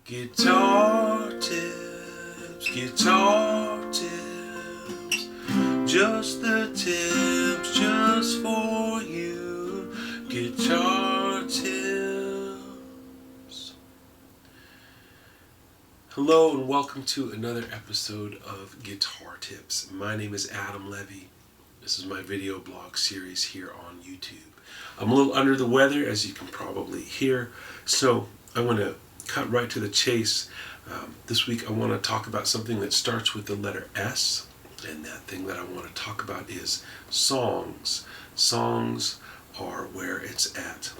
Guitar tips, just the tips, just for you. Guitar tips. Hello and welcome to another episode of Guitar Tips. My name is Adam Levy. This is my video blog series here on YouTube. I'm a little under the weather, as you can probably hear, so I want to cut right to the chase. This week I want to talk about something that starts with the letter S, and that thing that I want to talk about is songs. Songs are where it's at.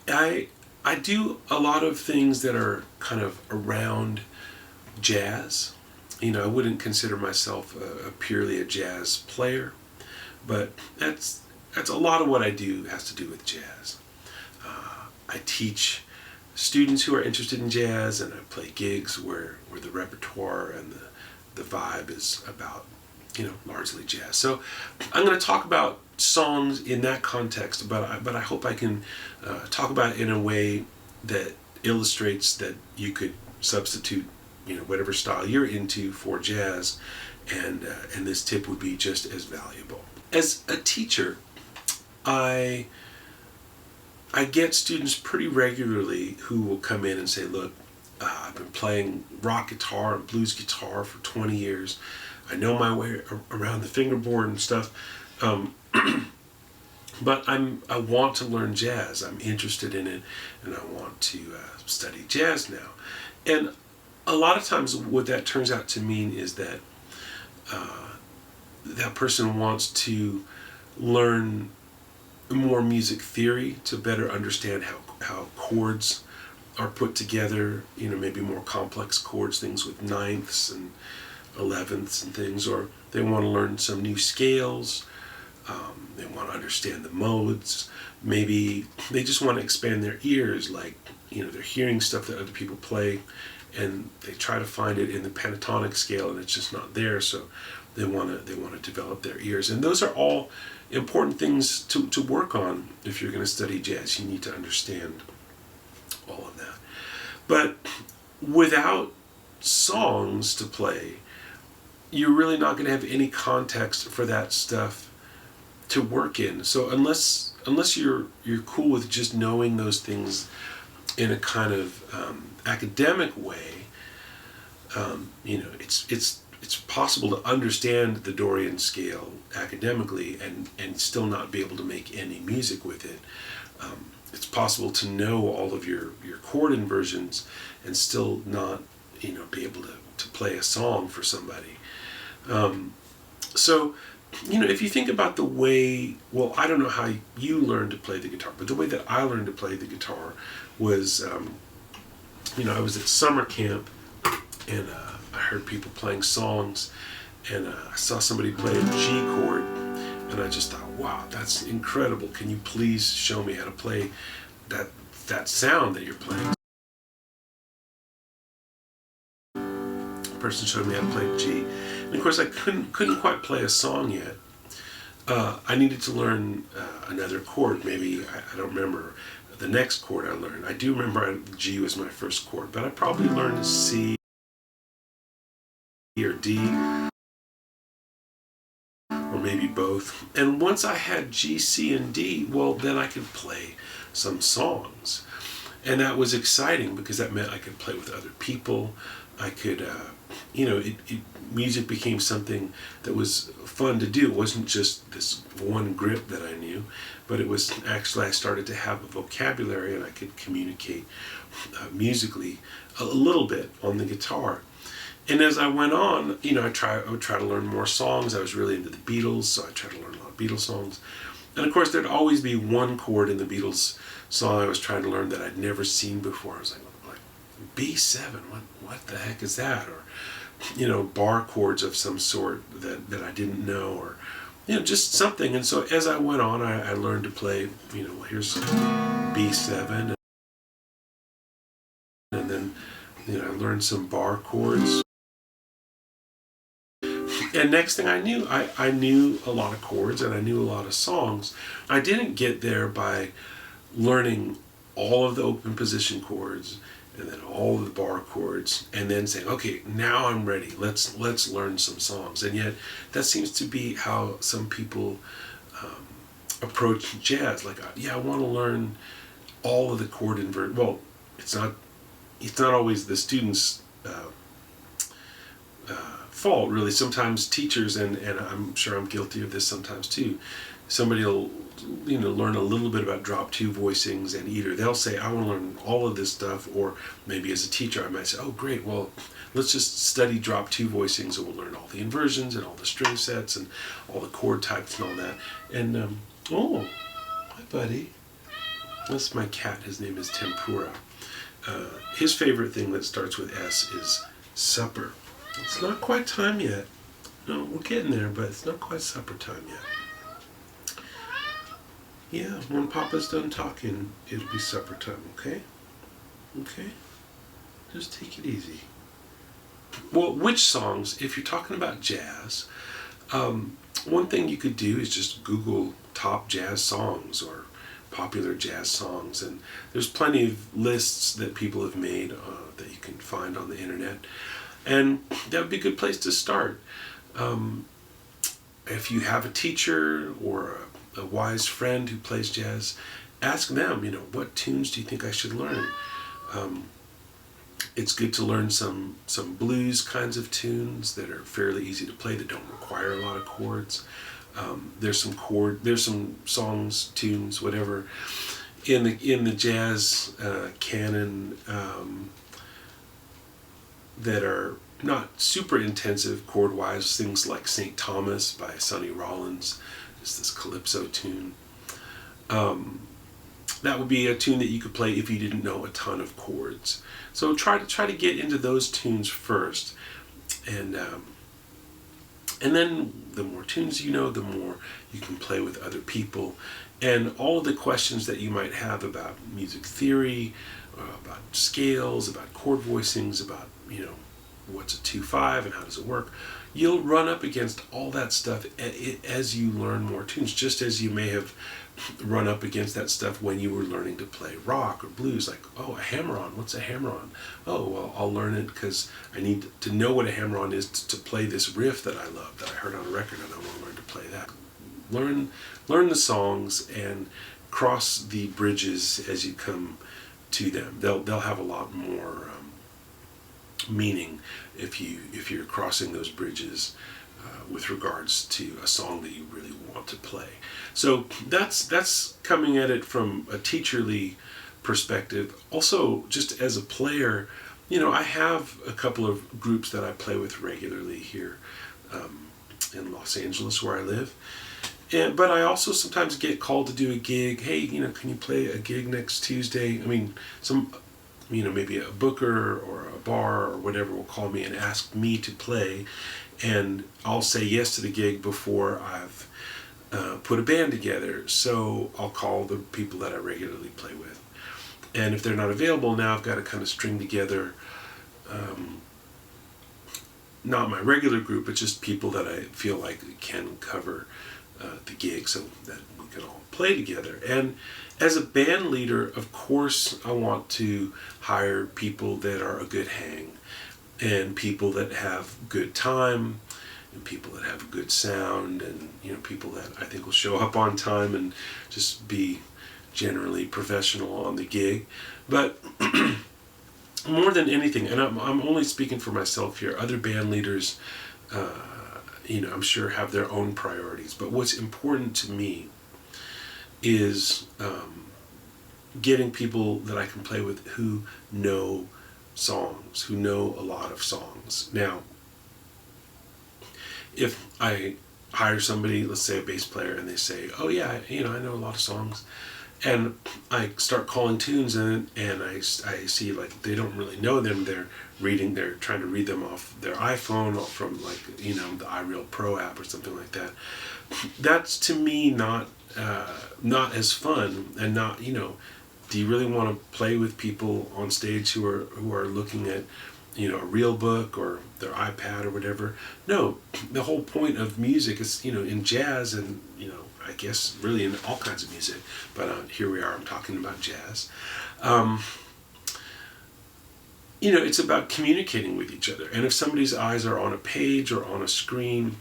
I do a lot of things that are kind of around jazz. You know, I wouldn't consider myself purely a jazz player, but that's a lot of what I do has to do with jazz. I teach students who are interested in jazz, and I play gigs where the repertoire and the vibe is about, largely jazz. So I'm going to talk about songs in that context, but I hope I can talk about it in a way that illustrates that you could substitute, whatever style you're into for jazz, and this tip would be just as valuable. As a teacher, I get students pretty regularly who will come in and say, look, I've been playing rock guitar and blues guitar for 20 years. I know my way around the fingerboard and stuff, but I want to learn jazz. I'm interested in it, and I want to study jazz now. And a lot of times what that turns out to mean is that that person wants to learn more music theory to better understand how chords are put together, maybe more complex chords, things with ninths and 11ths and things, or they want to learn some new scales, they want to understand the modes, maybe they just want to expand their ears, like, they're hearing stuff that other people play and they try to find it in the pentatonic scale and it's just not there, so they want to develop their ears. And those are all important things to work on. If you're going to study jazz, you need to understand all of that. But without songs to play, you're really not going to have any context for that stuff to work in. So unless you're cool with just knowing those things in a kind of academic way, it's possible to understand the Dorian scale academically and still not be able to make any music with it. It's possible to know all of your chord inversions and still not, be able to play a song for somebody. So, if you think about the way, well, I don't know how you learned to play the guitar, but the way that I learned to play the guitar was, I was at summer camp and I heard people playing songs, and I saw somebody play a G chord, and I just thought, wow, that's incredible. Can you please show me how to play that sound that you're playing? The person showed me how to play G, and of course I couldn't quite play a song yet. I needed to learn another chord. Maybe I don't remember the next chord I learned. I do remember G was my first chord, but I probably learned C or D, or maybe both. And once I had G, C, and D, well, then I could play some songs. And that was exciting because that meant I could play with other people. I could, music became something that was fun to do. It wasn't just this one grip that I knew, but it was actually, I started to have a vocabulary and I could communicate musically a little bit on the guitar. And as I went on, I would try to learn more songs. I was really into the Beatles, so I tried to learn a lot of Beatles songs. And of course, there'd always be one chord in the Beatles song I was trying to learn that I'd never seen before. I was like B7, what the heck is that? Or, bar chords of some sort that I didn't know, or, just something. And so as I went on, I learned to play, here's B7, and then, I learned some bar chords. And next thing I knew, I knew a lot of chords and I knew a lot of songs. I didn't get there by learning all of the open position chords and then all of the bar chords, and then saying, okay, now I'm ready. Let's learn some songs. And yet, that seems to be how some people approach jazz. Like, yeah, I want to learn all of the chord inversion. Well, it's not always the students' fault, really. Sometimes teachers, and I'm sure I'm guilty of this sometimes too, somebody will learn a little bit about drop two voicings, and either they'll say, I want to learn all of this stuff, or maybe as a teacher I might say, oh great, well let's just study drop two voicings and we'll learn all the inversions and all the string sets and all the chord types and all that. And oh, hi buddy, that's my cat. His name is Tempura. His favorite thing that starts with S is supper. It's not quite time yet. No, we're getting there, but it's not quite supper time yet. Yeah, when Papa's done talking, it'll be supper time, okay? Okay? Just take it easy. Well, which songs, if you're talking about jazz, one thing you could do is just Google top jazz songs or popular jazz songs, and there's plenty of lists that people have made that you can find on the internet, and that would be a good place to start. If you have a teacher or a wise friend who plays jazz, ask them, what tunes do you think I should learn? It's good to learn some blues kinds of tunes that are fairly easy to play, that don't require a lot of chords. There's some songs, tunes, whatever, in the jazz canon that are not super intensive chord-wise. Things like St. Thomas by Sonny Rollins, is this calypso tune. That would be a tune that you could play if you didn't know a ton of chords. So try to get into those tunes first, and then the more tunes you know, the more you can play with other people, and all of the questions that you might have about music theory, about scales, about chord voicings, about what's a 2/5 and how does it work. You'll run up against all that stuff as you learn more tunes, just as you may have run up against that stuff when you were learning to play rock or blues. Like, oh, a hammer-on, what's a hammer-on? Oh, well, I'll learn it because I need to know what a hammer-on is to play this riff that I love, that I heard on a record, and I want to learn to play that. Learn the songs and cross the bridges as you come to them. They'll have a lot more meaning if you're crossing those bridges with regards to a song that you really want to play. So that's coming at it from a teacherly perspective. Also, just as a player, I have a couple of groups that I play with regularly here in Los Angeles, where I live. But I also sometimes get called to do a gig. Hey, can you play a gig next Tuesday? I mean, maybe a booker or a bar or whatever will call me and ask me to play, and I'll say yes to the gig before I've put a band together. So I'll call the people that I regularly play with, and if they're not available, now I've got to kind of string together not my regular group, but just people that I feel like can cover the gig so that we can all play together. And as a band leader, of course, I want to hire people that are a good hang, and people that have good time, and people that have a good sound, and people that I think will show up on time and just be generally professional on the gig. But more than anything, and I'm only speaking for myself here, other band leaders I'm sure have their own priorities, but what's important to me is getting people that I can play with who know songs, who know a lot of songs. Now, if I hire somebody, let's say a bass player, and they say, oh yeah, I know a lot of songs, and I start calling tunes and I see like they don't really know them, they're trying to read them off their iPhone or from the iReal Pro app or something like that. That's to me not as fun, and not, do you really want to play with people on stage who are looking at a real book or their iPad or whatever? No, the whole point of music is, in jazz and I guess really in all kinds of music, but here we are, I'm talking about jazz. It's about communicating with each other. And if somebody's eyes are on a page or on a screen,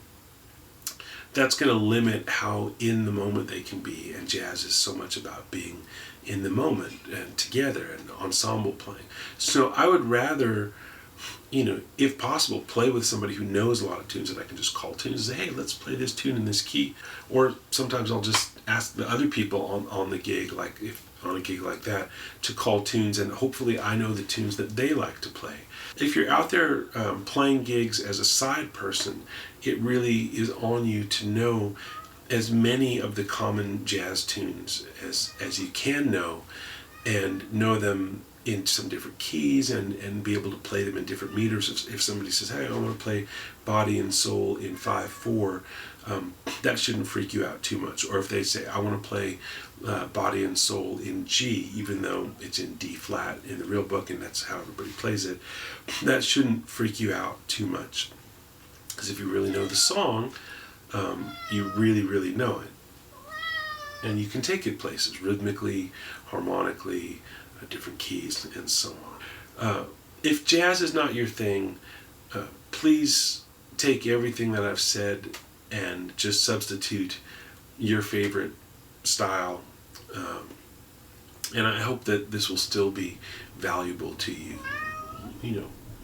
that's going to limit how in the moment they can be. And jazz is so much about being in the moment and together and ensemble playing. So I would rather, if possible, play with somebody who knows a lot of tunes that I can just call tunes and say, hey, let's play this tune in this key. Or sometimes I'll just ask the other people on the gig, like if on a gig like that, to call tunes, and hopefully I know the tunes that they like to play. If you're out there playing gigs as a side person, it really is on you to know as many of the common jazz tunes as you can know, and know them in some different keys, and be able to play them in different meters. If somebody says, hey, I want to play Body and Soul in 5/4, that shouldn't freak you out too much. Or if they say, I want to play Body and Soul in G, even though it's in D flat in the real book and that's how everybody plays it, that shouldn't freak you out too much. Because if you really know the song, you really, really know it. And you can take it places, rhythmically, harmonically, different keys, and so on. If jazz is not your thing, please take everything that I've said and just substitute your favorite style. And I hope that this will still be valuable to you.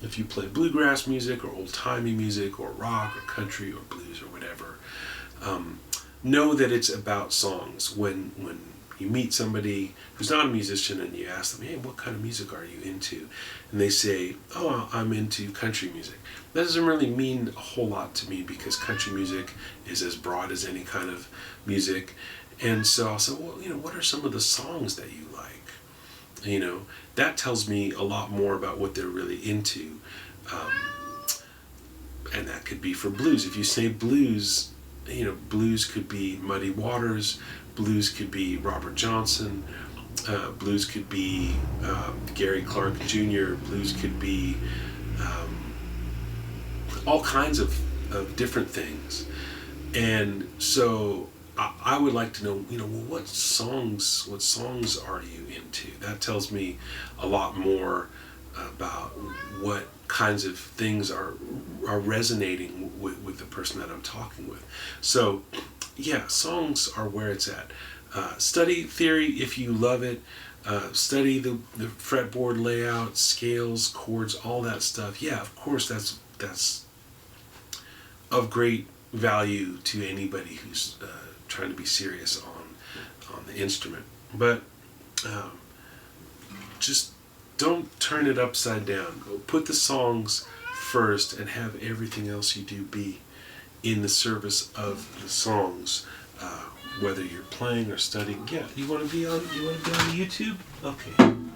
If you play bluegrass music or old-timey music or rock or country or blues or whatever, know that it's about songs. When you meet somebody who's not a musician and you ask them, hey, what kind of music are you into? And they say, oh, I'm into country music. That doesn't really mean a whole lot to me, because country music is as broad as any kind of music. And so I'll say, well, what are some of the songs that you like? That tells me a lot more about what they're really into. And that could be for blues. If you say blues, blues could be Muddy Waters, blues could be Robert Johnson, blues could be Gary Clark Jr., blues could be all kinds of different things. And so I would like to know, what songs are you into? That tells me a lot more about what kinds of things are resonating with the person that I'm talking with. So, yeah, songs are where it's at. Study theory if you love it. Study the fretboard layout, scales, chords, all that stuff. Yeah, of course, that's of great value to anybody who's trying to be serious on the instrument. But just don't turn it upside down. Put the songs first and have everything else you do be in the service of the songs. Whether you're playing or studying. Yeah, you want to be on YouTube? Okay. Come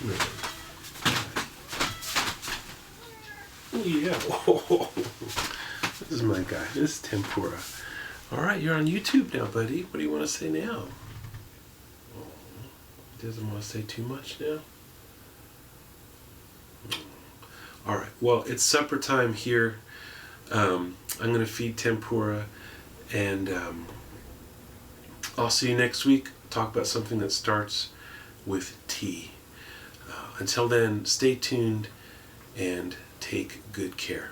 here. Oh yeah. Oh, this is my guy. This is Tempura. All right, you're on YouTube now, buddy. What do you want to say now? Oh, he doesn't want to say too much now. All right. Well, it's supper time here. I'm going to feed Tempura, and I'll see you next week. Talk about something that starts with T. Until then, stay tuned and take good care.